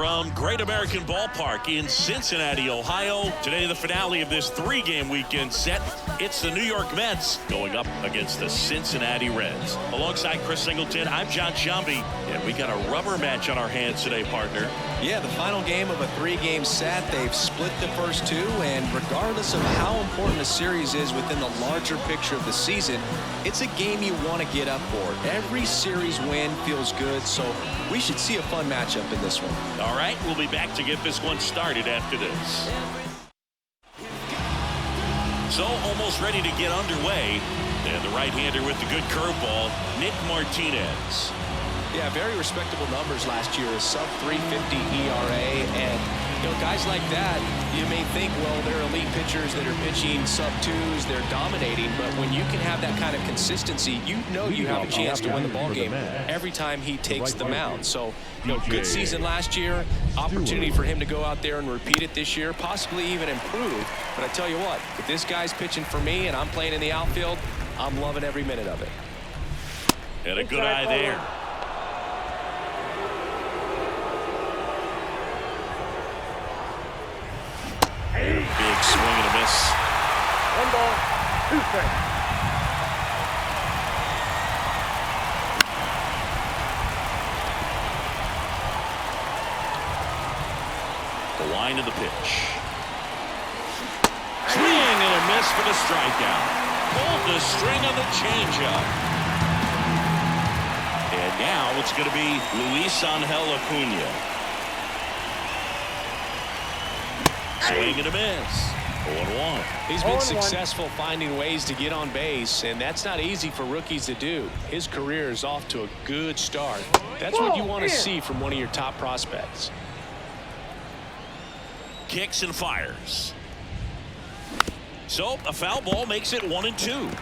from Great American Ballpark in Cincinnati, Ohio. Today, the finale of this three-game weekend set. It's the New York Mets going up against the Cincinnati Reds. Alongside Chris Singleton, I'm John Shambi, and we got a rubber match on our hands today, partner. Yeah, the final game of a three-game set. They've split the first two, and regardless of how important a series is within the larger picture of the season, it's a game you want to get up for. Every series win feels good, so we should see a fun matchup in this one. All right, we'll be back to get this one started after this. So, almost ready to get underway. And the right-hander with the good curveball, Nick Martinez. Yeah, very respectable numbers last year, a sub-350 ERA, and guys like that, you may think, well, they're elite pitchers that are pitching sub-2s, they're dominating, but when you can have that kind of consistency, you know you have a chance to win the ball game every time he takes the mound. So, good season last year, opportunity for him to go out there and repeat it this year, possibly even improve. But I tell you what, if this guy's pitching for me and I'm playing in the outfield, I'm loving every minute of it. And a good eye there. Big swing and a miss. 1 ball, 2 strikes. The line of the pitch. Swing and a miss for the strikeout. Pulled the string on the changeup. And now it's going to be Luis Angel Acuna. Swing and a miss. 0-1. He's been successful finding ways to get on base, and that's not easy for rookies to do. His career is off to a good start. That's what you want to see from one of your top prospects. Kicks and fires. So a foul ball makes it 1-2.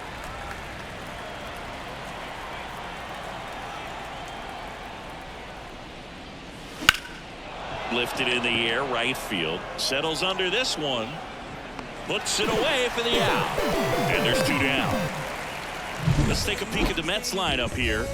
Lifted in the air, right field. Settles under this one. Puts it away for the out. And there's 2 down. Let's take a peek at the Mets lineup here.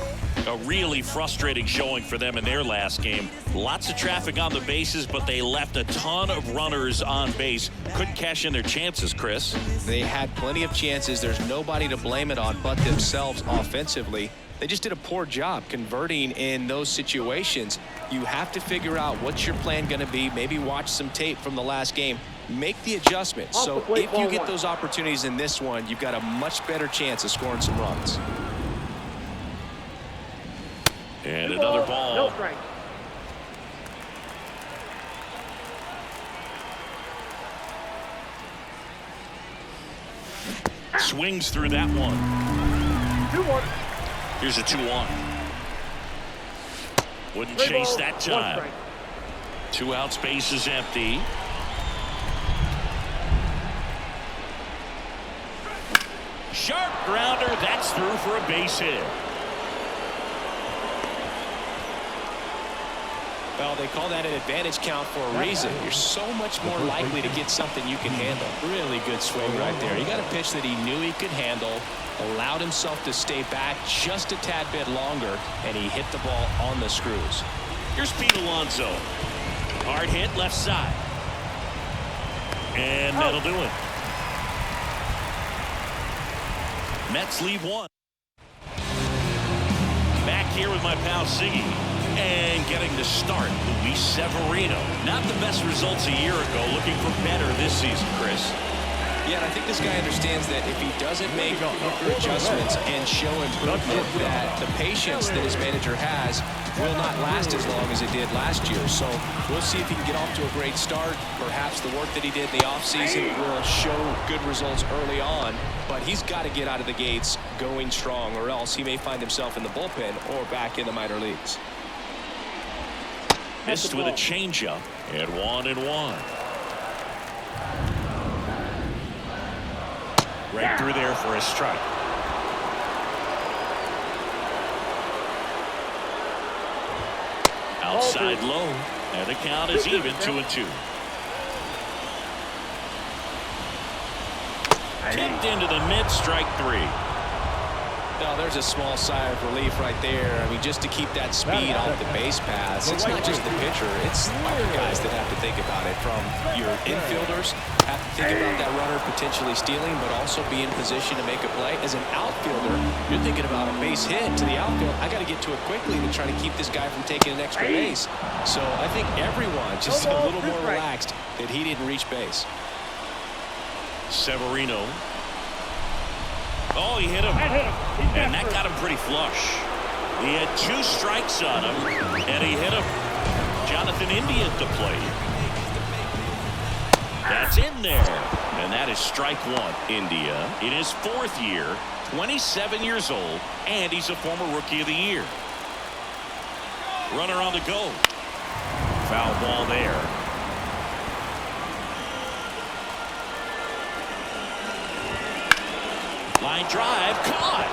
A really frustrating showing for them in their last game. Lots of traffic on the bases, but they left a ton of runners on base. Couldn't cash in their chances, Chris. They had plenty of chances. There's nobody to blame it on but themselves offensively. They just did a poor job converting in those situations. You have to figure out what's your plan going to be. Maybe watch some tape from the last game. Make the adjustments. So if you get those opportunities in this one, you've got a much better chance of scoring some runs. And another ball. No strike. Swings through that one. 2-1. Here's a 2-1. Wouldn't chase that time. 2 outs, base is empty. Sharp grounder. That's through for a base hit. Well, they call that an advantage count for a reason. You're so much more likely to get something you can handle. Really good swing right there. He got a pitch that he knew he could handle, allowed himself to stay back just a tad bit longer, and he hit the ball on the screws. Here's Pete Alonso. Hard hit left side. And that'll do it. Mets lead 1. Back here with my pal Siggy. And getting the start, Luis Severino. Not the best results a year ago. Looking for better this season, Chris. Yeah, and I think this guy understands that if he doesn't make quicker adjustments and show improvement, that the patience that his manager has will not last as long as it did last year. So we'll see if he can get off to a great start. Perhaps the work that he did in the offseason will show good results early on, but he's got to get out of the gates going strong, or else he may find himself in the bullpen or back in the minor leagues. Missed with a changeup and 1-1. Right through there for a strike. Outside low, and the count is even 2-2. Tipped into the mid, strike 3. No, there's a small sigh of relief right there. I mean, just to keep that speed off the base pass. It's not just the pitcher. It's other guys that have to think about it. From your infielders, have to think about that runner potentially stealing, but also be in position to make a play. As an outfielder, you're thinking about a base hit to the outfield. I got to get to it quickly to try to keep this guy from taking an extra base. So I think everyone just a little more relaxed that he didn't reach base. Severino. Oh, he hit him. And that got him pretty flush. He had 2 strikes on him, and he hit him. Jonathan India at the plate. That's in there. And that is strike 1. India in his 4th year, 27 years old, and he's a former Rookie of the Year. Runner on the go. Foul ball there. Line drive, caught.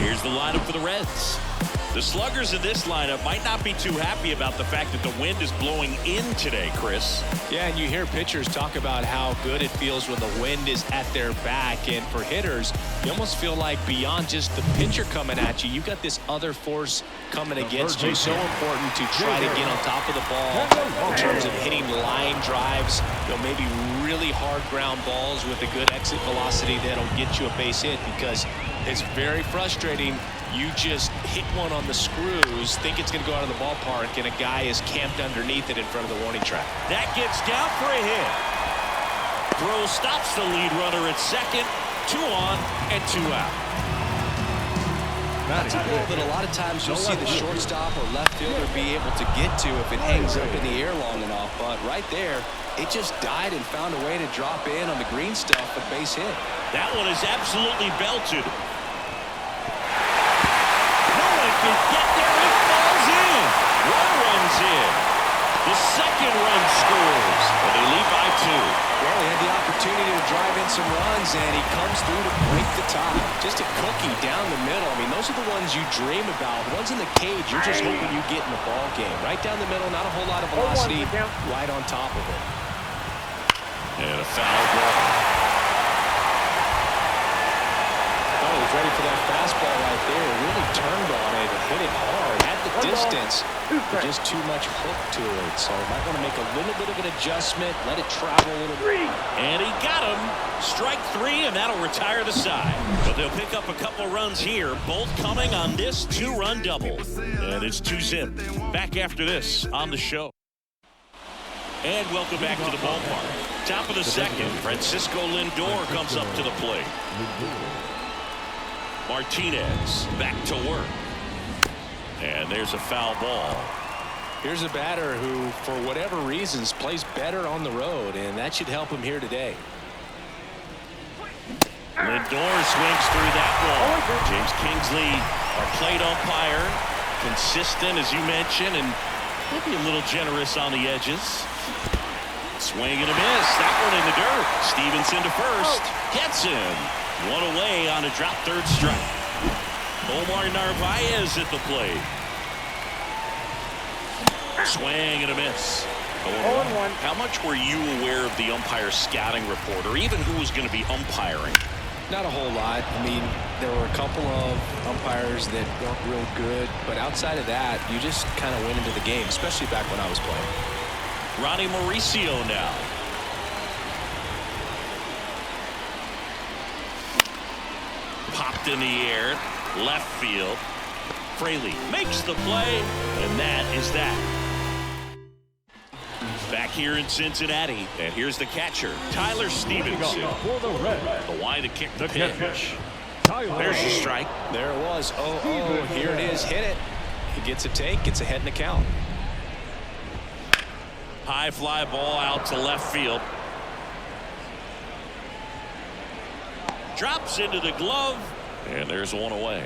Here's the lineup for the Reds. The sluggers in this lineup might not be too happy about the fact that the wind is blowing in today, Chris. Yeah, and you hear pitchers talk about how good it feels when the wind is at their back. And for hitters, you almost feel like beyond just the pitcher coming at you, you've got this other force coming against you. So important to try to get on top of the ball in terms of hitting line drives, maybe really hard ground balls with a good exit velocity that'll get you a base hit, because it's very frustrating. You just hit one on the screws, think it's going to go out of the ballpark, and a guy is camped underneath it in front of the warning track. That gets down for a hit. Throw stops the lead runner at second. 2 on and 2 out. That's a ball that a lot of times you'll see the shortstop or left fielder be able to get to if it hangs up in the air long enough. But right there, it just died and found a way to drop in on the green stuff, a base hit. That one is absolutely belted. Can get there, it falls in. 1 runs in. The second run scores, and they lead by 2. Well, he had the opportunity to drive in some runs, and he comes through to break the tie. Just a cookie down the middle. I mean, those are the ones you dream about. The ones in the cage, you're just hoping you get in the ball game. Right down the middle, not a whole lot of velocity, right on top of it. And a foul ball. He's ready for that fastball right there. Really turned on it and hit it hard. Had the distance, but just too much hook to it. So might want to make a little bit of an adjustment, let it travel a little bit. And he got him. Strike 3, and that'll retire the side. But they'll pick up a couple runs here, both coming on this 2-run double. And it's 2-zip. Back after this on the show. And welcome back to the ballpark. Top of the second, Francisco Lindor comes up to the plate. Martinez back to work. And there's a foul ball. Here's a batter who, for whatever reasons, plays better on the road, and that should help him here today. Lindor swings through that ball. James Kingsley, our plate umpire, consistent as you mentioned, and maybe a little generous on the edges. Swing and a miss. That one in the dirt. Stevenson to first. Gets him. 1 away on a drop third strike. Omar Narvaez at the plate. Swing and a miss. 0-1. How much were you aware of the umpire scouting report, or even who was going to be umpiring? Not a whole lot. I mean, there were a couple of umpires that weren't real good, but outside of that, you just kind of went into the game, especially back when I was playing. Ronnie Mauricio now. Popped in the air, left field. Fraley makes the play, and that is that. Back here in Cincinnati, and here's the catcher, Tyler Stevenson. The line to kick the pitch. There's the strike. There it was. Oh, here it is. Hit it. He gets a take, gets ahead in the count. High fly ball out to left field. Drops into the glove, and there's 1 away.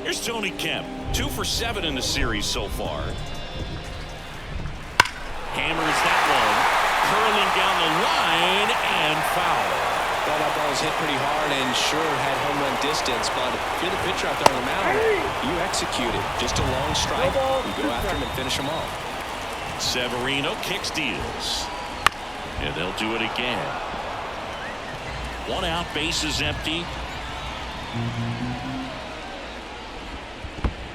Here's Tony Kemp, 2 for 7 in the series so far. Hammers that one, curling down the line, and foul. Well, that ball was hit pretty hard and sure had home run distance, but if you're the pitcher out there on the mound, you execute it. Just a long strike. You go after him and finish him off. Severino kicks, deals. And they'll do it again. One out, bases empty.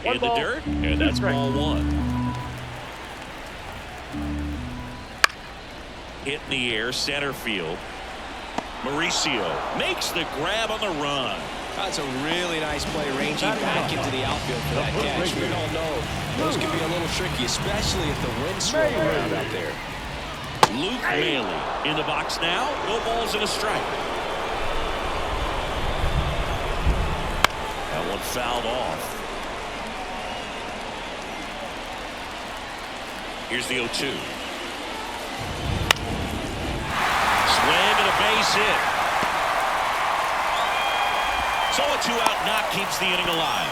In the dirt, and that's ball one. Hit in the air, center field. Mauricio makes the grab on the run. That's a really nice play, ranging back into the outfield for that catch. We all know those can be a little tricky, especially if the wind's swirling around out there. Luke Maley in the box now. No balls and a strike. That one fouled off. Here's the 0-2. Swing and a base hit. So a 2-out knock keeps the inning alive.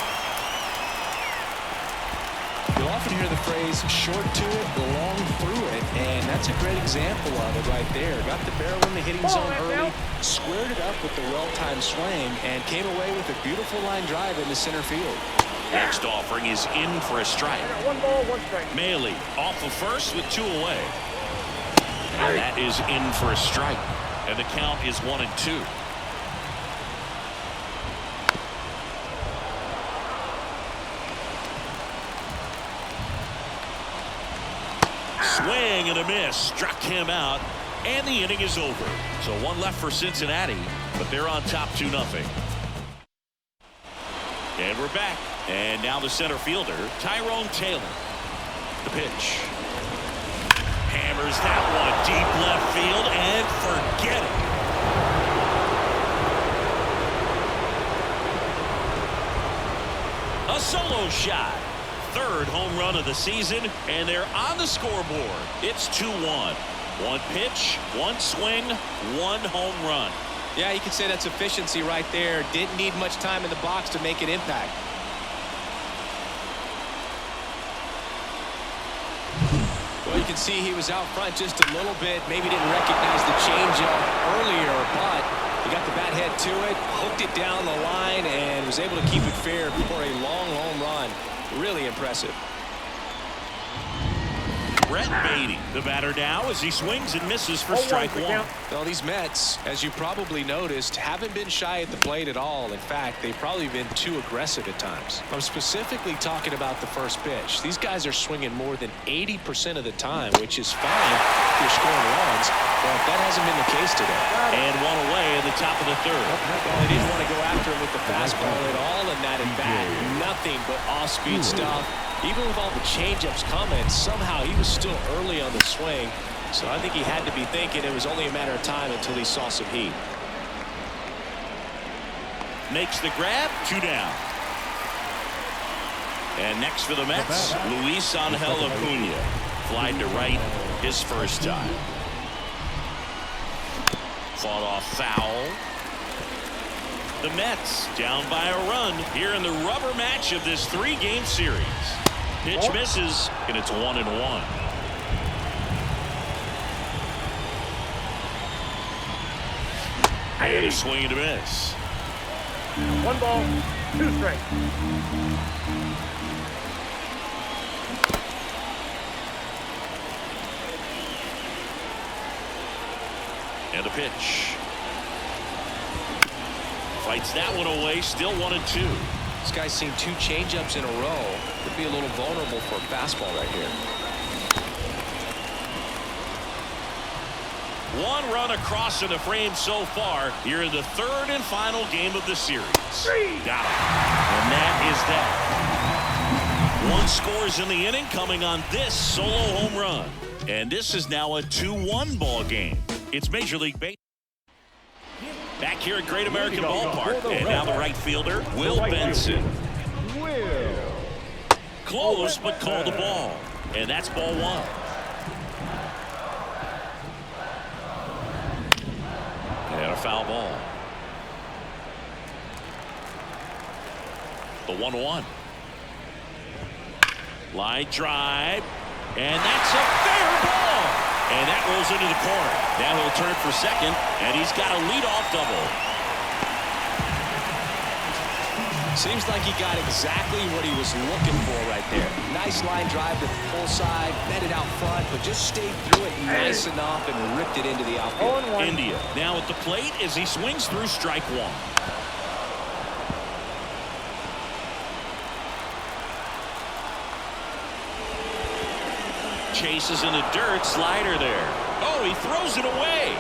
You'll often hear the phrase short to it, long through it, and that's a great example of it right there. Got the barrel in the hitting zone early, squared it up with the well-timed swing, and came away with a beautiful line drive into center field. Next offering is in for a strike. 1 ball, 1 strike. Maley off of first with 2 away. And that is in for a strike. And the count is 1-2. Swing and a miss. Struck him out. And the inning is over. So 1 left for Cincinnati. But they're on top 2-0. And we're back. And now the center fielder, Tyrone Taylor. The pitch. Hammers that one deep left field and forget it. A solo shot. 3rd home run of the season, and they're on the scoreboard. It's 2-1. 1 pitch, 1 swing, 1 home run. Yeah, you can say that's efficiency right there. Didn't need much time in the box to make an impact. Well, you can see he was out front just a little bit. Maybe didn't recognize the changeup earlier, but he got the bat head to it, hooked it down the line, and was able to keep it fair for a long home run. Really impressive. Brett Beatty, the batter now, as he swings and misses for strike 1. Well, these Mets, as you probably noticed, haven't been shy at the plate at all. In fact, they've probably been too aggressive at times. I'm specifically talking about the first pitch. These guys are swinging more than 80% of the time, which is fine if you're scoring runs, but that hasn't been the case today. And 1 away in the top of the 3rd. Well, they didn't want to go after him with the fastball at all in that at-bat. Nothing but off-speed stuff. Even with all the changeups coming, somehow he was still early on the swing. So I think he had to be thinking it was only a matter of time until he saw some heat. Makes the grab, 2 down. And next for the Mets, Luis Angel Acuna. Flied to right his first time. Fought off foul. The Mets down by a run here in the rubber match of this 3-game series. Pitch misses, and it's 1-1. And a swing and a miss. 1 ball, 2 strikes. And the pitch. Fights that one away, still 1-2. This guy's seen 2 changeups in a row. Could be a little vulnerable for a fastball right here. 1 run across in the frame so far here in the 3rd and final game of the series. Got him. And that is that. 1 scores in the inning coming on this solo home run. And this is now a 2-1 ball game. It's Major League Baseball. Back here at Great American Ballpark, and now the right fielder, Will Benson. Close, but called the ball. And that's ball 1. And a foul ball. The 1-1. Line drive. And that's a fair ball. And that rolls into the corner. Now he'll turn for second, and he's got a leadoff double. Seems like he got exactly what he was looking for right there. Nice line drive to the pull side, met it out front, but just stayed through it nice enough and ripped it into the outfield. India now at the plate as he swings through strike one. Chases in the dirt, slider there. Oh, he throws it away.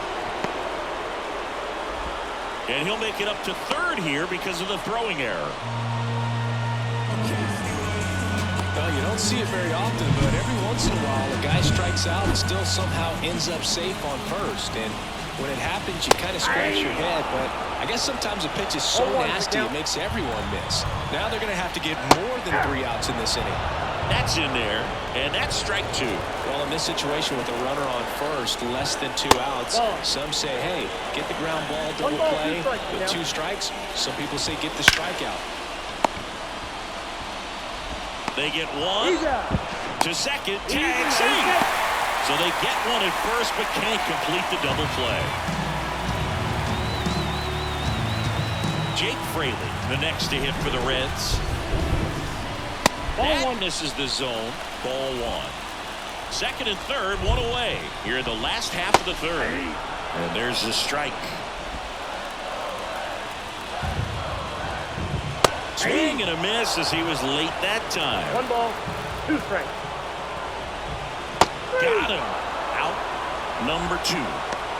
And he'll make it up to third here because of the throwing error. Well, you don't see it very often, but every once in a while, a guy strikes out and still somehow ends up safe on first. And when it happens, you kind of scratch your head. But I guess sometimes a pitch is so nasty, it makes everyone miss. Now they're going to have to get more than 3 outs in this inning. That's in there, and that's strike 2. Well, in this situation with a runner on first, less than 2 outs, some say, hey, get the ground ball, double play with 2 strikes. Some people say get the strikeout. They get one to second, tag, save. So they get one at first, but can't complete the double play. Jake Fraley, the next to hit for the Reds. That misses the zone. Ball 1. Second and third, 1 away. Here in the last half of the third. And there's the strike. Swing and a miss as he was late that time. 1 ball, 2 strikes. Got him. Out number 2.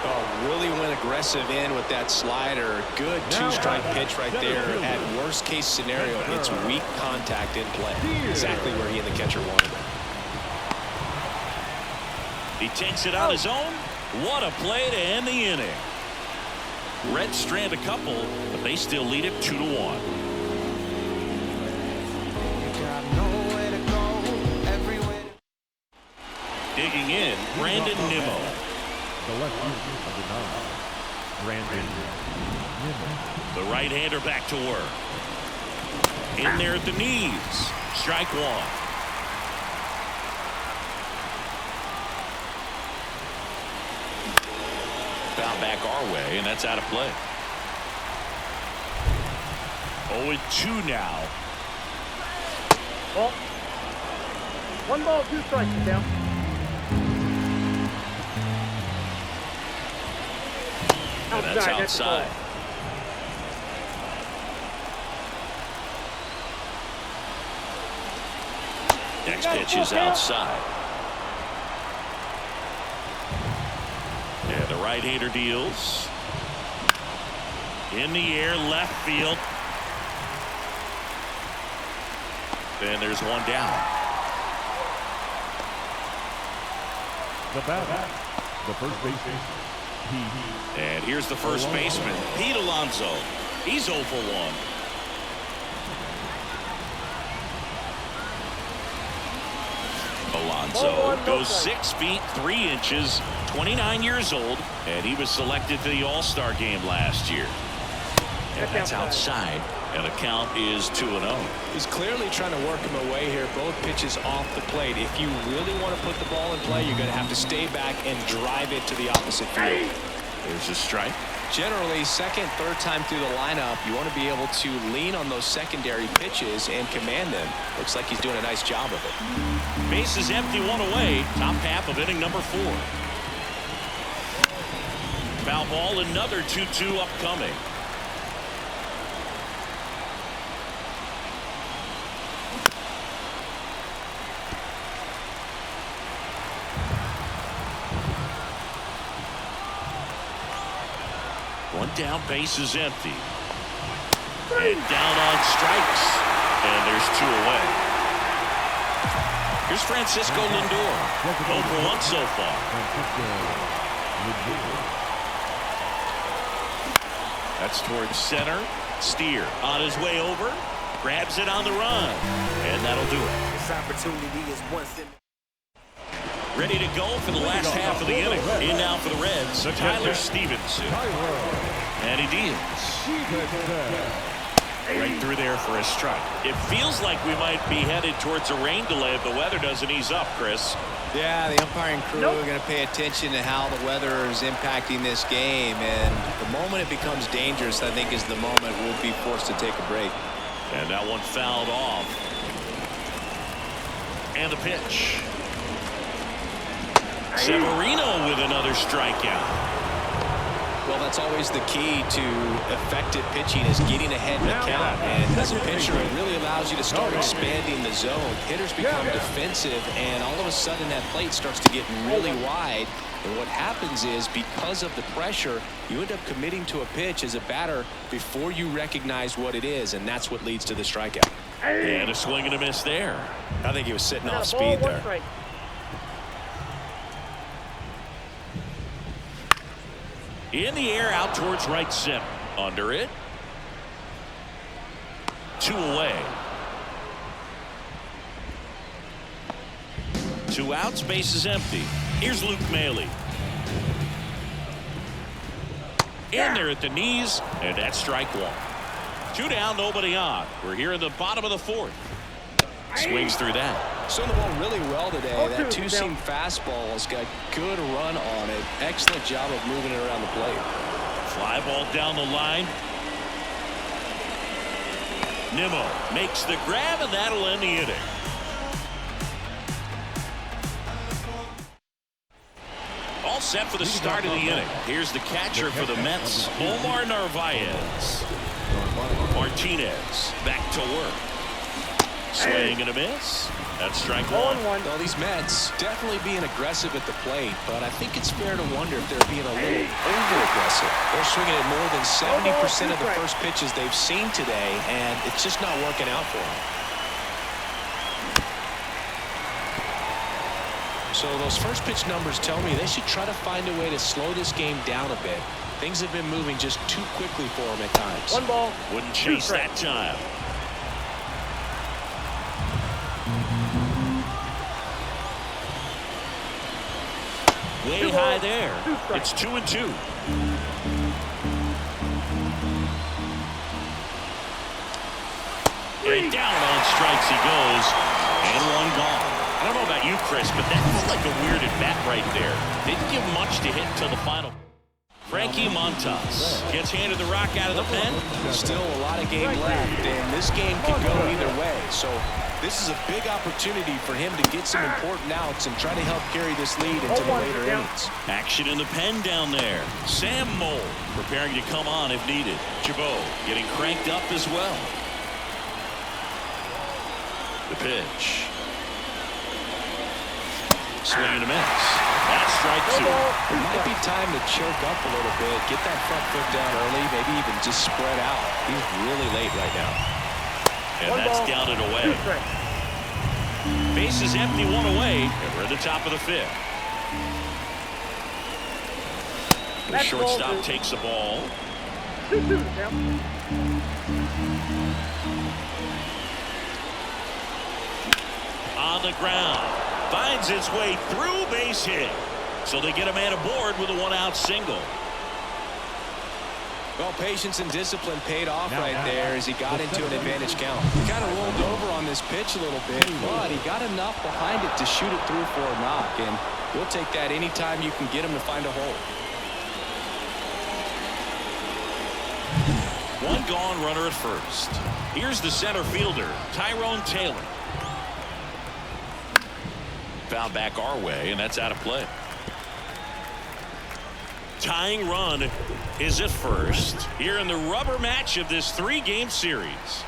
Oh, really went aggressive in with that slider. Good 2-strike pitch right there. At worst case scenario, it's weak contact in play. Exactly where he and the catcher wanted it. He takes it on his own. What a play to end the inning. Reds strand a couple, but they still lead it 2-1. Digging in, Brandon Nimmo. The left fielder, number 9, Brandon Nimmo. The right-hander back to work. In there at the knees. Strike 1. Foul back our way, and that's out of play. 0-2 now. Ball. 1 ball, 2 strikes. Down. And that's outside. Next pitch is outside. Yeah, the right-hander deals. In the air, left field. Then there's one down. The batter, the first baseman. And here's the first baseman, Pete Alonso. He's 0 for 1. Alonso goes 6 feet 3 inches, 29 years old, and he was selected to the All-Star game last year. And that's outside, and the count is 2-0. He's clearly trying to work him away here. Both pitches off the plate. If you really want to put the ball in play, you're going to have to stay back and drive it to the opposite field. There's a strike. Generally, second, third time through the lineup, you want to be able to lean on those secondary pitches and command them. Looks like he's doing a nice job of it. Base is empty, 1 away. Top half of inning number 4. Foul ball, another 2-2 upcoming. One down, base is empty. And down on strikes. And there's 2 away. Here's Francisco Lindor. 0 for 1 so far. That's towards center. Steer on his way over. Grabs it on the run. And that'll do it. This opportunity is once in. Ready to go for the last half of the inning. In now for the Reds, Tyler Stevenson. And he deals. Right through there for a strike. It feels like we might be headed towards a rain delay if the weather doesn't ease up, Chris. Yeah, the umpiring crew are going to pay attention to how the weather is impacting this game. And the moment it becomes dangerous, I think, is the moment we'll be forced to take a break. And that one fouled off. And the pitch. Severino with another strikeout. Well, that's always the key to effective pitching is getting ahead in the count. And as a pitcher, it really allows you to start expanding the zone. Hitters become defensive, and all of a sudden that plate starts to get really wide. And what happens is, because of the pressure, you end up committing to a pitch as a batter before you recognize what it is, and that's what leads to the strikeout. And a swing and a miss there. I think he was sitting off speed there. In the air, out towards right center. Under it. 2 away. 2 outs, base is empty. Here's Luke Maile. In there at the knees, and that's strike 1. 2 down, nobody on. We're here in the bottom of the 4th. Swings through that. Throwing the ball really well today. That two-seam fastball has got good run on it. Excellent job of moving it around the plate. Fly ball down the line. Nimmo makes the grab, and that'll end the inning. All set for the start of the inning. Here's the catcher for the Mets, Omar Narvaez. Martinez back to work. Swing and a miss. That's strike 1. Well, these Mets definitely being aggressive at the plate, but I think it's fair to wonder if they're being a little over-aggressive. They're swinging at more than 70% of the first pitches they've seen today, and it's just not working out for them. So those first pitch numbers tell me they should try to find a way to slow this game down a bit. Things have been moving just too quickly for them at times. 1 ball. Wouldn't chase that time. Way high there. It's 2-2. And down on strikes he goes. And 1 gone. I don't know about you, Chris, but that felt like a weird at bat right there. Didn't give much to hit until the final. Frankie Montas gets handed the rock out of the pen. Still a lot of game left, and this game can go either way. So this is a big opportunity for him to get some important outs and try to help carry this lead into the later innings. Action in the pen down there. Sam Moll preparing to come on if needed. Jabot getting cranked up as well. The pitch. Swing and a miss. That's strike 2. It might be time to choke up a little bit, get that front foot down early, maybe even just spread out. He's really late right now. And that's down and away. Base is empty, 1 away, and we're at the top of the 5th. The shortstop takes the ball. 2-2, On the ground. Finds its way through, base hit. So they get a man aboard with a 1-out single. Well, patience and discipline paid off right there as he got into an advantage count. He kind of rolled over on this pitch a little bit, but he got enough behind it to shoot it through for a knock, and we'll take that anytime you can get him to find a hole. 1 gone, runner at first. Here's the center fielder, Tyrone Taylor. Foul back our way, and that's out of play. Tying run is at first here in the rubber match of this 3-game series.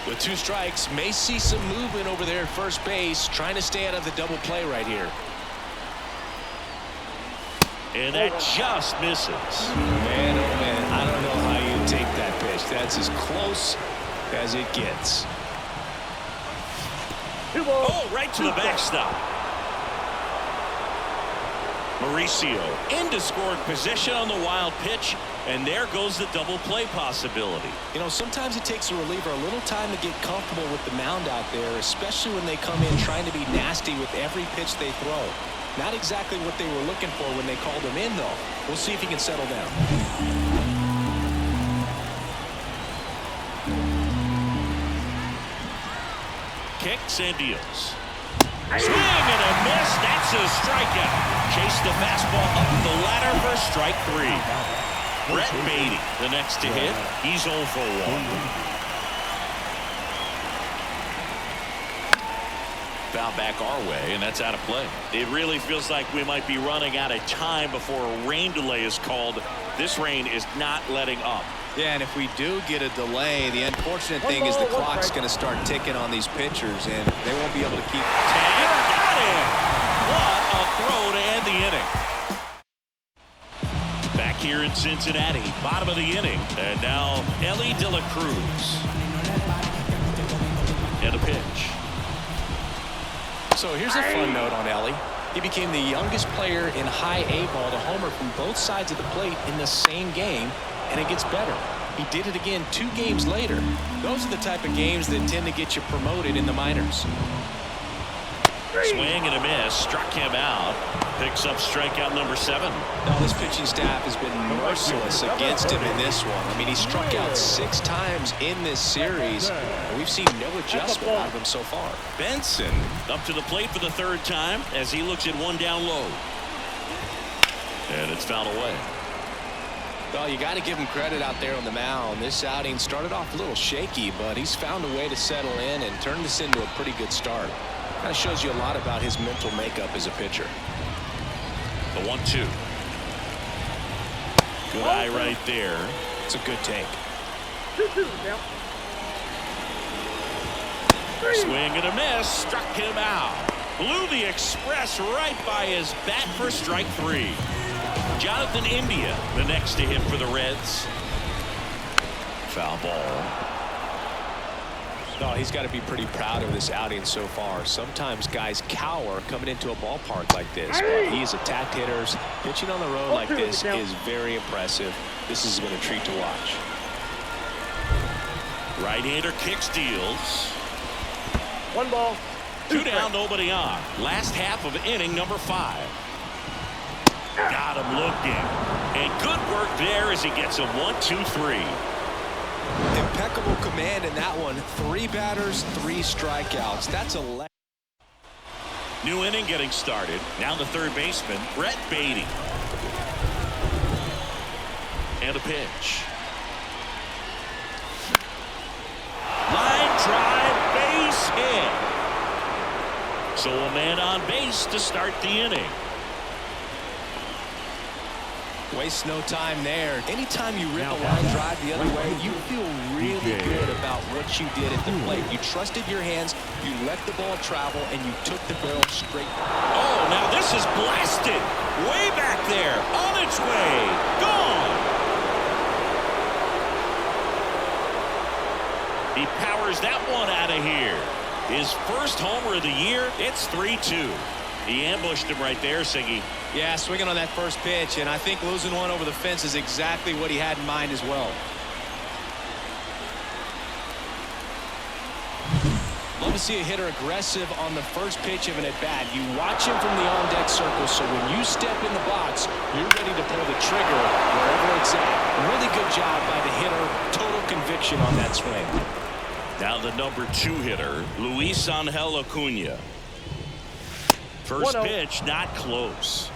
With 2 strikes, may see some movement over there at first base, trying to stay out of the double play right here. And that just misses. Man, oh man, I don't know how you take that pitch. That's as close as it gets. Oh, right to the backstop. Mauricio into scoring position on the wild pitch, and there goes the double play possibility. You know, sometimes it takes a reliever a little time to get comfortable with the mound out there, especially when they come in trying to be nasty with every pitch they throw. Not exactly what they were looking for when they called him in, though. We'll see if he can settle down. Kicks and deals. Swing and a miss. That's a strikeout. Chase the fastball up the ladder for strike 3. Brett Beatty, the next to hit. He's 0 for 1. Foul back our way, and that's out of play. It really feels like we might be running out of time before a rain delay is called. This rain is not letting up. Yeah, and if we do get a delay, the unfortunate thing is the clock's going to start ticking on these pitchers, and they won't be able to keep. Tag, got him. What a throw to end the inning. Back here in Cincinnati, bottom of the inning, and now Ellie De La Cruz. And a pitch. So here's a fun note on Ellie. He became the youngest player in high A ball to homer from both sides of the plate in the same game, and it gets better. He did it again 2 games later. Those are the type of games that tend to get you promoted in the minors. Swing and a miss. Struck him out. Picks up strikeout number 7. Now this pitching staff has been merciless against him in this one. I mean, he struck out 6 times in this series, and we've seen no adjustment out of him so far. Benson up to the plate for the 3rd time as he looks at 1 down low. And it's fouled away. Well, you got to give him credit out there on the mound. This outing started off a little shaky, but he's found a way to settle in and turn this into a pretty good start. Kind of shows you a lot about his mental makeup as a pitcher. The 1-2. Good eye right there. It's a good take. 2-2 now. Swing and a miss. Struck him out. Blew the express right by his bat for strike 3. Jonathan India, the next to hit for the Reds. Foul ball. Oh, he's got to be pretty proud of this outing so far. Sometimes guys cower coming into a ballpark like this, but he's attacked hitters. Pitching on the road like this is very impressive. This has been a treat to watch. Right-hander kick steals. 1 ball. 2 down, nobody on. Last half of inning number 5. Got him looking. And good work there as he gets a 1-2-3. Impeccable command in that one. 3 batters, 3 strikeouts. That's a new inning getting started. Now the 3rd baseman, Brett Beatty. And a pitch. Line drive, base hit. So a man on base to start the inning. Waste no time there. Anytime you rip a line drive the other way, you feel really good about what you did at the plate. You trusted your hands, you let the ball travel, and you took the barrel straight. Oh, now this is blasted. Way back there. On its way. Gone. He powers that one out of here. His first homer of the year. It's 3-2. He ambushed him right there, Siggy. Yeah, swinging on that first pitch, and I think losing one over the fence is exactly what he had in mind as well. Love to see a hitter aggressive on the first pitch of an at-bat. You watch him from the on-deck circle, so when you step in the box, you're ready to pull the trigger wherever it's at. Really good job by the hitter. Total conviction on that swing. Now the number 2 hitter, Luis Angel Acuna. First pitch, not close.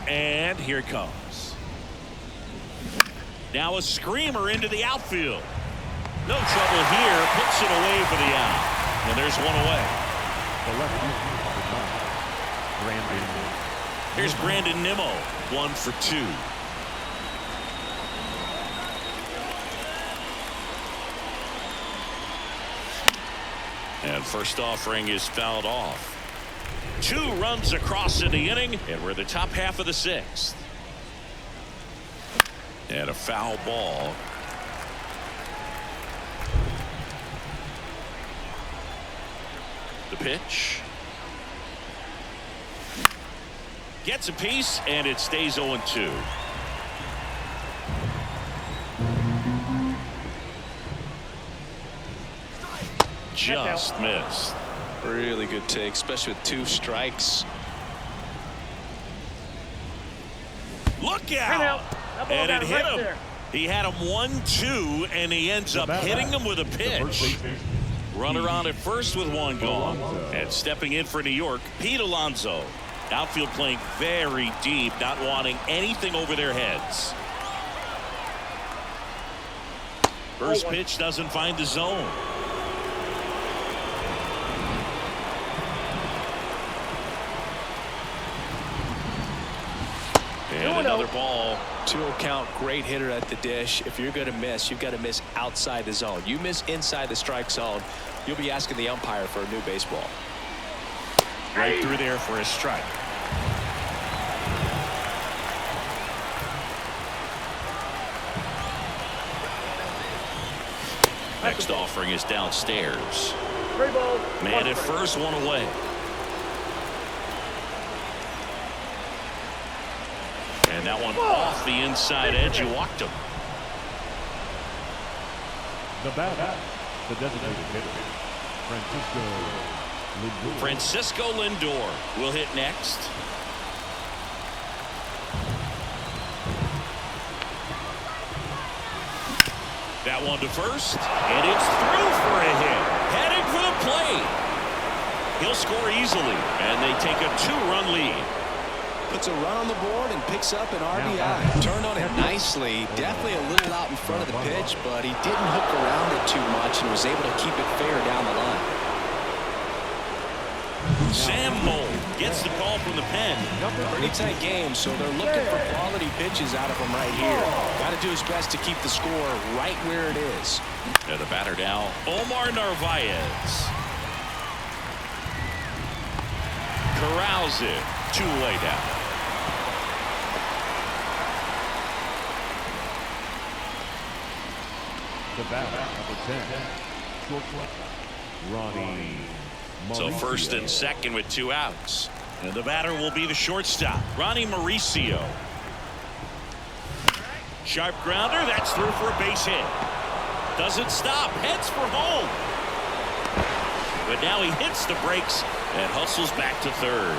And here it comes. Now a screamer into the outfield. No trouble here. Puts it away for the out. And there's one away. The left Brandon. Here's Brandon Nimmo. 1 for 2. And first offering is fouled off. 2 runs across in the inning, and we're in the top half of the 6th. And a foul ball. The pitch. Gets a piece, and it stays 0-2. Just missed. Really good take, especially with 2 strikes. Look out! That ball And got it hit right him. there. He had him 1-2, and he ends up hitting him with a pitch. Runner on at first with one gone. And stepping in for New York, Pete Alonso. Outfield playing very deep, not wanting anything over their heads. First pitch doesn't find the zone. And another ball. 2-0 count, great hitter at the dish. If you're going to miss, you've got to miss outside the zone. You miss inside the strike zone, you'll be asking the umpire for a new baseball. Right through there for a strike. Next offering is downstairs. 3 balls. Man at first, one away. And that one off the inside edge. You walked him. The batter, the designated hitter, Francisco Lindor will hit next. That one to first, and it's through for a hit. Heading for the plate. He'll score easily, and they take a 2-run lead. Puts a run on the board and picks up an RBI. Turned on it nicely. Definitely a little out in front of the pitch, but he didn't hook around it too much and was able to keep it fair down the line. Sam Moll gets the call from the pen. Pretty tight game, so they're looking for quality pitches out of him right here. Got to do his best to keep the score right where it is. And the batter now, Omar Narvaez. Corrals it. 2 away down. The batter, number 10, shortstop, Ronnie. So first and second with 2 outs. And the batter will be the shortstop, Ronnie Mauricio. Sharp grounder, that's through for a base hit. Doesn't stop, heads for home. But now he hits the brakes and hustles back to third.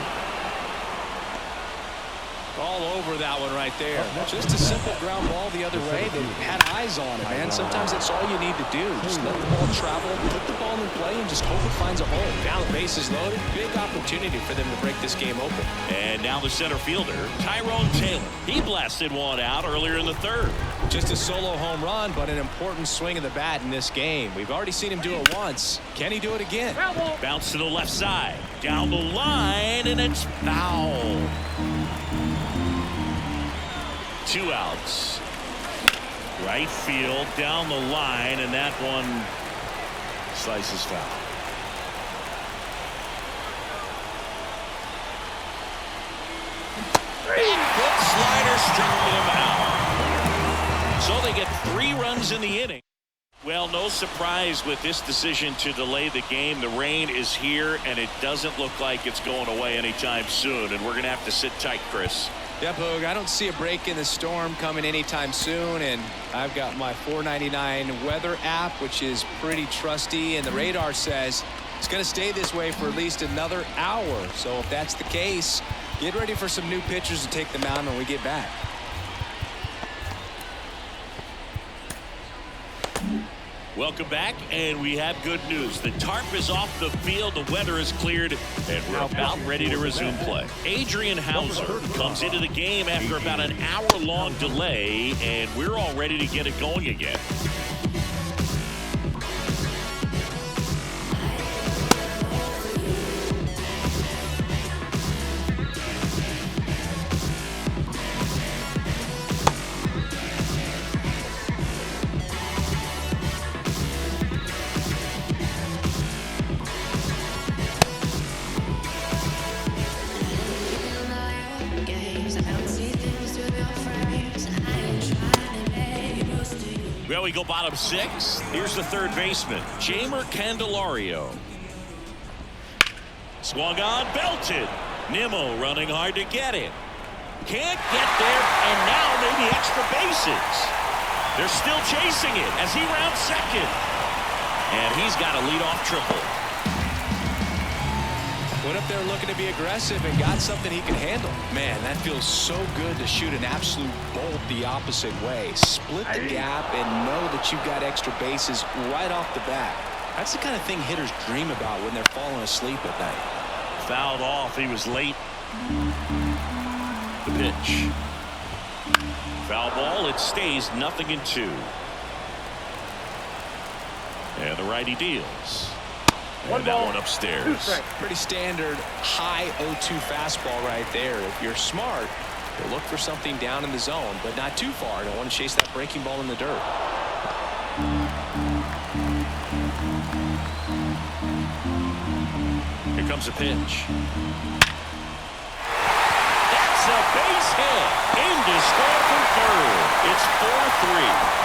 All over that one right there. Just a simple ground ball the other way. They had eyes on it, man. Sometimes that's all you need to do. Just let the ball travel, put the ball in play, and just hope it finds a hole. Now the base is loaded. Big opportunity for them to break this game open. And now the center fielder, Tyrone Taylor. He blasted one out earlier in the third. Just a solo home run, but an important swing of the bat in this game. We've already seen him do it once. Can he do it again? Bounce to the left side. Down the line, and it's foul. 2 outs. Right field, down the line, and that one slices foul. Big slider struck him out. So they get 3 runs in the inning. Well, no surprise with this decision to delay the game. The rain is here, and it doesn't look like it's going away anytime soon. And we're going to have to sit tight, Chris. Yeah, Boog, I don't see a break in the storm coming anytime soon, and I've got my 499 weather app, which is pretty trusty, and the radar says it's going to stay this way for at least another hour. So if that's the case, get ready for some new pitchers to take the mound when we get back. Welcome back, and we have good news. The tarp is off the field, the weather is cleared, and we're about ready to resume play. Adrian Hauser comes into the game after about an hour-long delay, and we're all ready to get it going again. Well, we go bottom 6. Here's the third baseman, Jeimer Candelario. Swung on, belted. Nimmo running hard to get it. Can't get there, and now maybe extra bases. They're still chasing it as he rounds second. And he's got a leadoff triple. Went up there looking to be aggressive and got something he can handle. Man, that feels so good to shoot an absolute bolt the opposite way. Split the gap and know that you've got extra bases right off the bat. That's the kind of thing hitters dream about when they're falling asleep at night. Fouled off. He was late. The pitch. Foul ball. It stays 0-2. And the righty deals. And that one upstairs. Pretty standard high 0-2 fastball right there. If you're smart, you'll look for something down in the zone, but not too far. Don't want to chase that breaking ball in the dirt. Here comes a pitch. That's a base hit. Aimed to score from third. It's 4-3.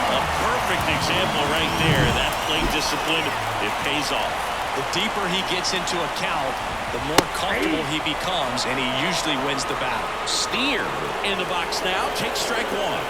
A perfect example right there. That plate discipline, it pays off. The deeper he gets into a count, the more comfortable he becomes, and he usually wins the battle. Steer in the box now. Take strike one.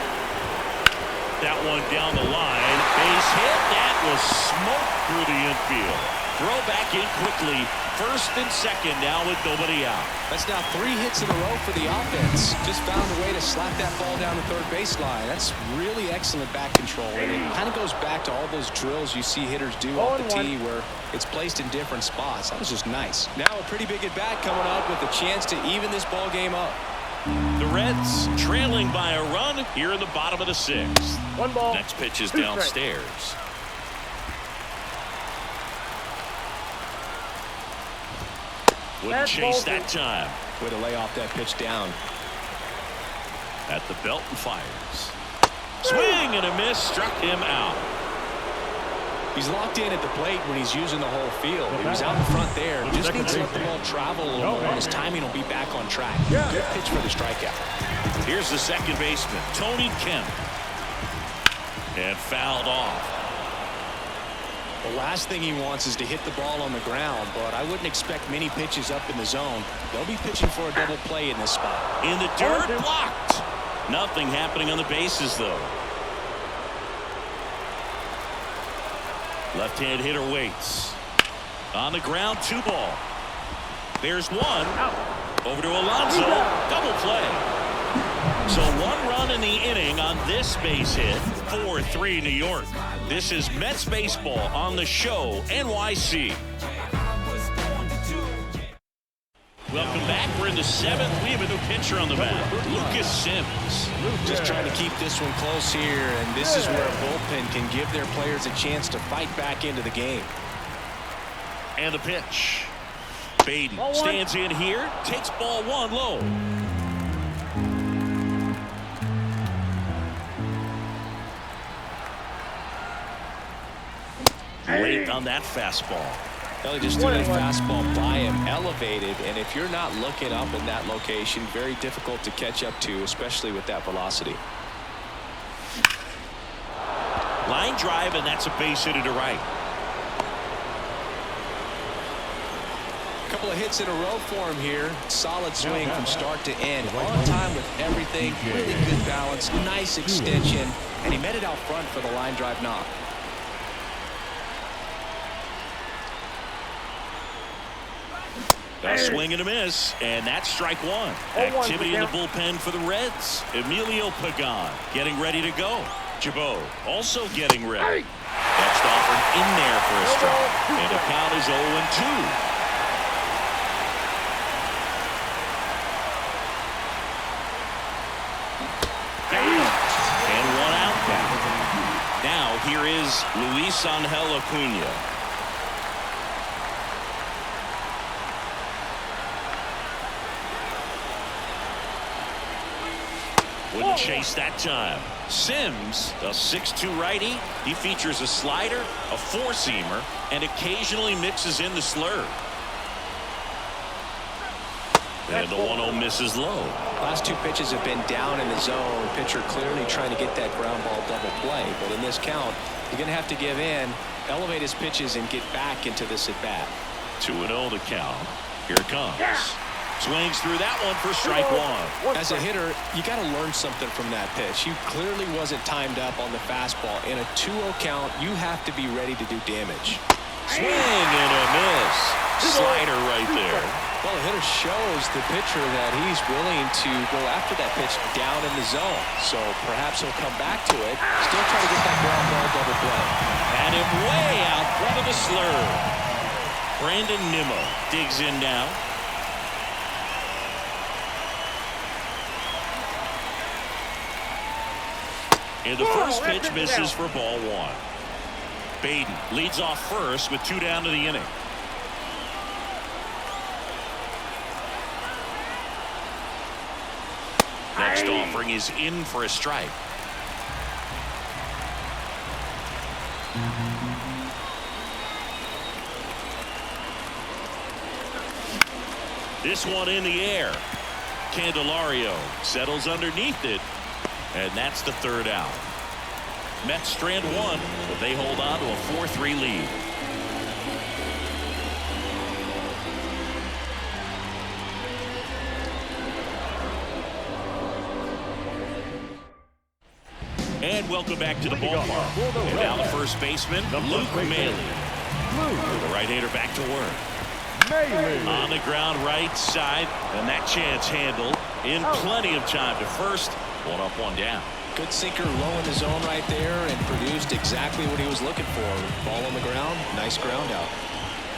That one down the line. Base hit. That was smoked through the infield. Throw back in quickly. First and second now with nobody out. That's now 3 hits in a row for the offense. Just found a way to slap that ball down the third baseline. That's really excellent bat control. And it kind of goes back to all those drills you see hitters do off the tee where it's placed in different spots. That was just nice. Now a pretty big at-bat coming up with a chance to even this ball game up. The Reds trailing by a run here in the bottom of the 6th. 1 ball. Next pitch is downstairs. Wouldn't chase that time. Way to lay off that pitch down. At the belt and fires. Swing and a miss. Struck him out. He's locked in at the plate when he's using the whole field. He was out in front there. Just needs to let the ball travel a little more, and his timing will be back on track. Good pitch for the strikeout. Here's the second baseman, Tony Kemp. And fouled off. The last thing he wants is to hit the ball on the ground, but I wouldn't expect many pitches up in the zone. They'll be pitching for a double play in this spot. In the dirt, blocked. Nothing happening on the bases, though. Left-hand hitter waits. On the ground, 2 ball. There's 1. Over to Alonso. Double play. So 1 run in the inning on this base hit. 4-3 New York. This is Mets baseball on the show, NYC. Welcome back. We're in the 7th. We have a new pitcher on the mound, Lucas Sims. Just trying to keep this one close here, and this is where a bullpen can give their players a chance to fight back into the game. And the pitch. Beatty stands in here, takes ball 1 low. Late on that fastball. He just threw that fastball by him, elevated, and if you're not looking up in that location, very difficult to catch up to, especially with that velocity. Line drive, and that's a base hit to right. A couple of hits in a row for him here. Solid swing from start to end. On time with everything. Really good balance. Nice extension. And he met it out front for the line drive knock. A swing and a miss, and that's strike 1. Activity in the bullpen for the Reds. Emilio Pagan getting ready to go. Jabot also getting ready. Next offer in there for a strike. And the count is 0-2. And 1 out back. Now here is Luis Angel Acuna. Wouldn't chase that time. Sims, a 6'2 righty. He features a slider, a 4-seamer, and occasionally mixes in the slurve. And the 1-0 misses low. Last 2 pitches have been down in the zone. Pitcher clearly trying to get that ground ball double play. But in this count, you're going to have to give in, elevate his pitches, and get back into this at bat. 2-0 to count. Here it comes. Swings through that one for strike 1. As a hitter, you got to learn something from that pitch. He clearly wasn't timed up on the fastball. In a 2-0 count, you have to be ready to do damage. Swing and a miss. Slider right there. Well, the hitter shows the pitcher that he's willing to go after that pitch down in the zone. So perhaps he'll come back to it. Still try to get that ground ball double play. Had him way out front of the slurve. Brandon Nimmo digs in now. And the first pitch misses for ball one. Baden leads off first with 2 down to the inning. Next offering is in for a strike. This one in the air. Candelario settles underneath it, and that's the 3rd out. Mets strand 1, but they hold on to a 4-3 lead. And welcome back to the ballpark. And now the first baseman, Luke Maile. The right-hander back to work. On the ground right side, and that chance handled in plenty of time to first. 1 up, 1 down. Good sinker low in the zone right there and produced exactly what he was looking for. Ball on the ground, nice ground out.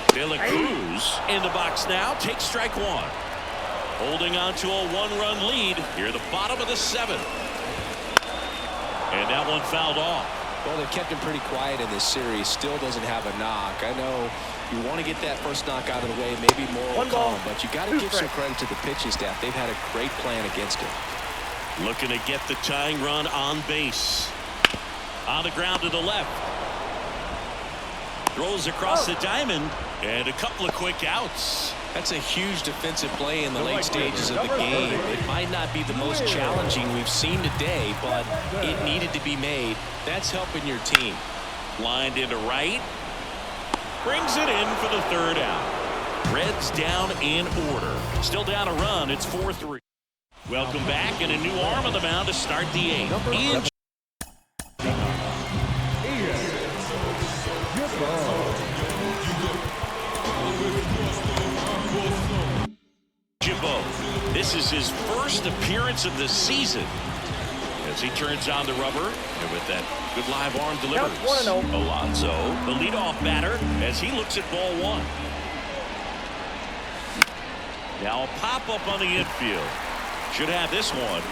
De La Cruz in the box now, takes strike 1. Holding on to a 1-run lead here at the bottom of the 7th. And that one fouled off. Well, they've kept him pretty quiet in this series. Still doesn't have a knock. I know you want to get that first knock out of the way, maybe more will come, but you got to give some credit to the pitching staff. They've had a great plan against him. Looking to get the tying run on base. On the ground to the left. Throws across the diamond, and a couple of quick outs. That's a huge defensive play in the late stages of the game. It might not be the most challenging we've seen today, but it needed to be made. That's helping your team. Lined into right. Brings it in for the 3rd out. Reds down in order. Still down a run. It's 4-3. Welcome back, and a new arm on the mound to start the 8th. Ian Jimbo. This is his first appearance of the season as he turns on the rubber, and with that good live arm delivers. Alonso, the leadoff batter, as he looks at ball 1. Now a pop-up on the infield. Should have this one.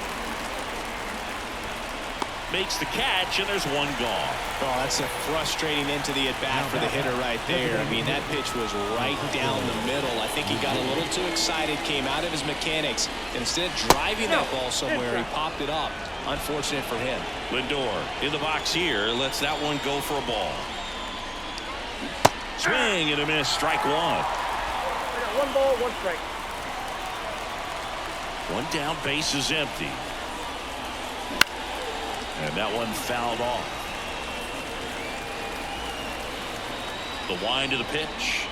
Makes the catch, and there's 1 gone. Oh, that's a frustrating into the at-bat for the hitter right there. I mean, that pitch was right down the middle. I think he got a little too excited, came out of his mechanics, and instead of driving that ball somewhere, he popped it up. Unfortunate for him. Lindor in the box here, lets that one go for a ball. Swing and a miss, strike 1. I got 1 ball, 1 strike. 1 down, base is empty. And that one fouled off. The wind of the pitch.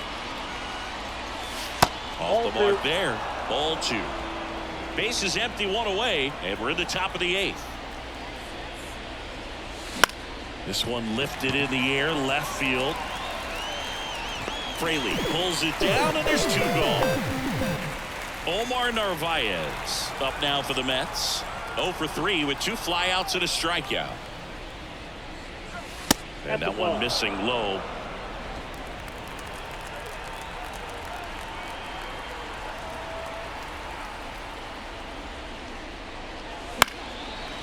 Off the mark there. Ball 2. Base is empty, 1 away, and we're in the top of the 8th. This one lifted in the air, left field. Fraley pulls it down, and there's 2 gone. Omar Narvaez up now for the Mets. 0 for 3 with 2 flyouts and a strikeout. And that one missing low.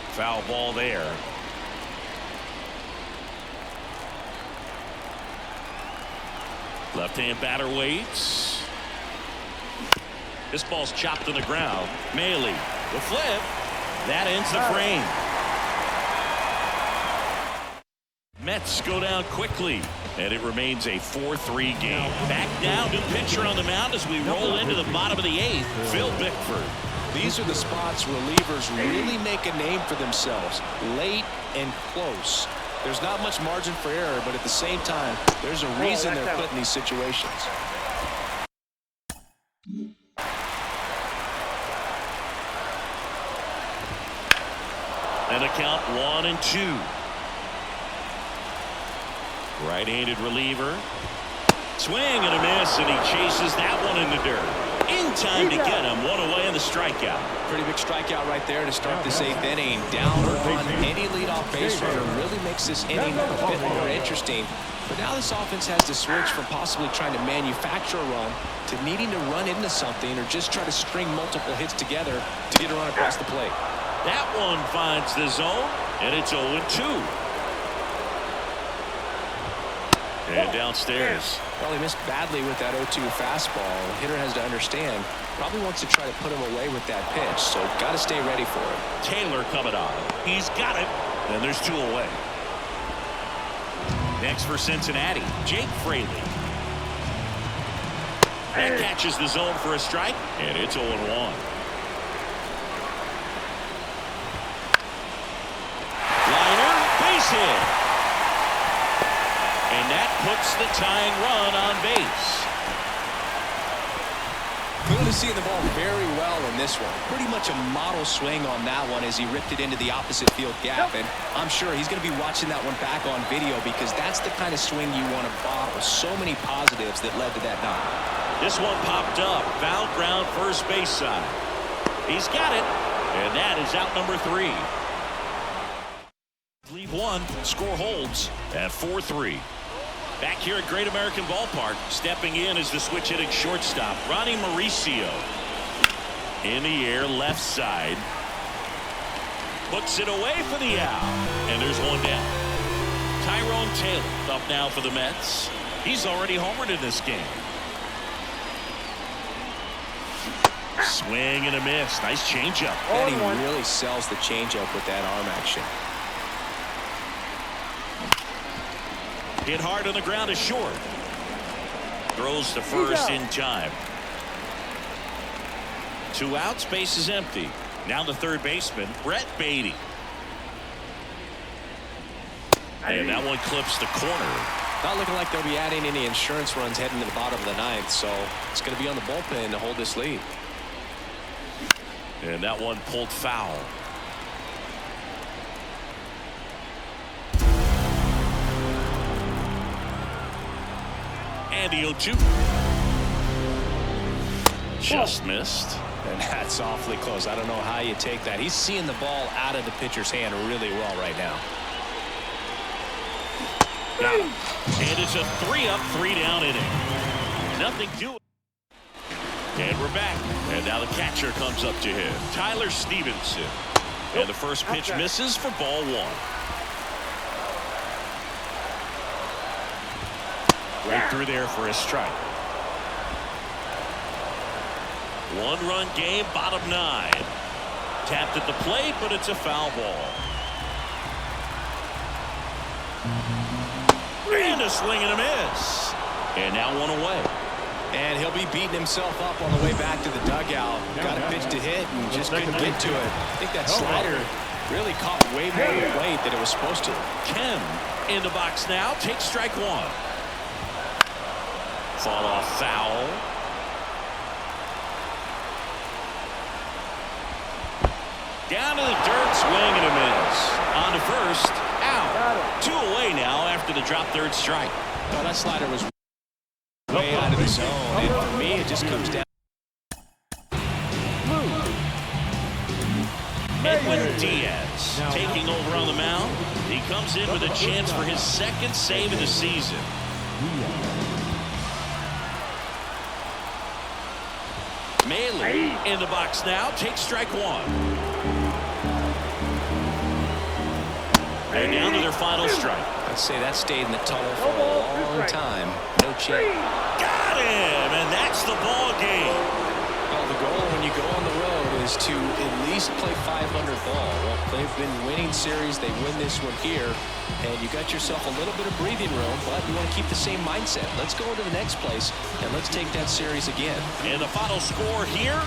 Foul ball there. Left-hand batter waits. This ball's chopped to the ground. Maile, the flip. That ends the frame. Mets go down quickly, and it remains a 4-3 game. Back down, new pitcher on the mound as we roll into the bottom of the 8th. Phil Bickford. These are the spots relievers really make a name for themselves. Late and close. There's not much margin for error, but at the same time, there's a reason they're put in these situations. And a count 1-2. Right-handed reliever. Swing and a miss, and he chases that one in the dirt. In time to get him. One away in the strikeout. Pretty big strikeout right there to start this 8th inning. Down on any leadoff base runner really makes this inning a bit more interesting. But now this offense has to switch from possibly trying to manufacture a run to needing to run into something or just try to string multiple hits together to get a run across the plate. That one finds the zone, and it's 0-2. And downstairs. Well, he missed badly with that 0-2 fastball. The hitter has to understand, probably wants to try to put him away with that pitch, so got to stay ready for it. Taylor coming on. He's got it, and there's 2 away. Next for Cincinnati, Jake Fraley. That catches the zone for a strike, and it's 0-1. Liner, base hit. And that puts the tying run on base. Clearly seeing the ball very well in this one. Pretty much a model swing on that one as he ripped it into the opposite field gap. And I'm sure he's going to be watching that one back on video because that's the kind of swing you want to bottle. So many positives that led to that knock. This one popped up. Foul ground first base side. He's got it. And that is out number 3. Lead 1. Score holds at 4-3. Back here at Great American Ballpark, stepping in is the switch-hitting shortstop, Ronnie Mauricio. In the air, left side. Puts it away for the out. And there's one down. Tyrone Taylor up now for the Mets. He's already homered in this game. Swing and a miss. Nice changeup. And he really sells the changeup with that arm action. Hit hard on the ground is short. Throws to first in time. 2 outs, base is empty. Now the third baseman, Brett Beatty. And that one clips the corner. Not looking like they'll be adding any insurance runs heading to the bottom of the 9th, so it's going to be on the bullpen to hold this lead. And that one pulled foul. And the 0-2. Just missed. And that's awfully close. I don't know how you take that. He's seeing the ball out of the pitcher's hand really well right now. Got him. And it's a 3-up, 3-down inning. Nothing to it. And we're back. And now the catcher comes up to him, Tyler Stevenson. And the first pitch misses for ball 1. Right through there for a strike. 1-run game, bottom 9. Tapped at the plate, but it's a foul ball. And a swing and a miss. And now 1 away. And he'll be beating himself up on the way back to the dugout. Got a pitch to hit and just couldn't get to it. I think that slider really caught way more of the weight than it was supposed to. Ken in the box now. Takes strike 1. Fall off foul. Down to the dirt, swing and a miss. On to first, out. 2 away now after the drop third strike. Well, that slider was way out of the zone, and for me, it just comes down. Edwin Diaz taking over on the mound. He comes in with a chance for his 2nd save of the season. Maley in the box now, takes strike 1. And down to their final strike. I'd say that stayed in the tunnel for a long time. No change. Got him, and that's the ball game. Well, the goal when you go on the road is to at least play 500 ball. Well, they've been winning series. They win this one here, and you got yourself a little bit of breathing room, but you want to keep the same mindset. Let's go into the next place, and let's take that series again. And the final score here,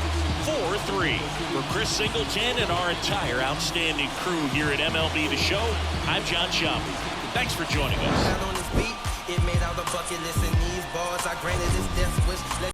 4-3. For Chris Singleton and our entire outstanding crew here at MLB The Show, I'm John Schaub. Thanks for joining us. It made out the bucket list in these bars. I granted this death wish.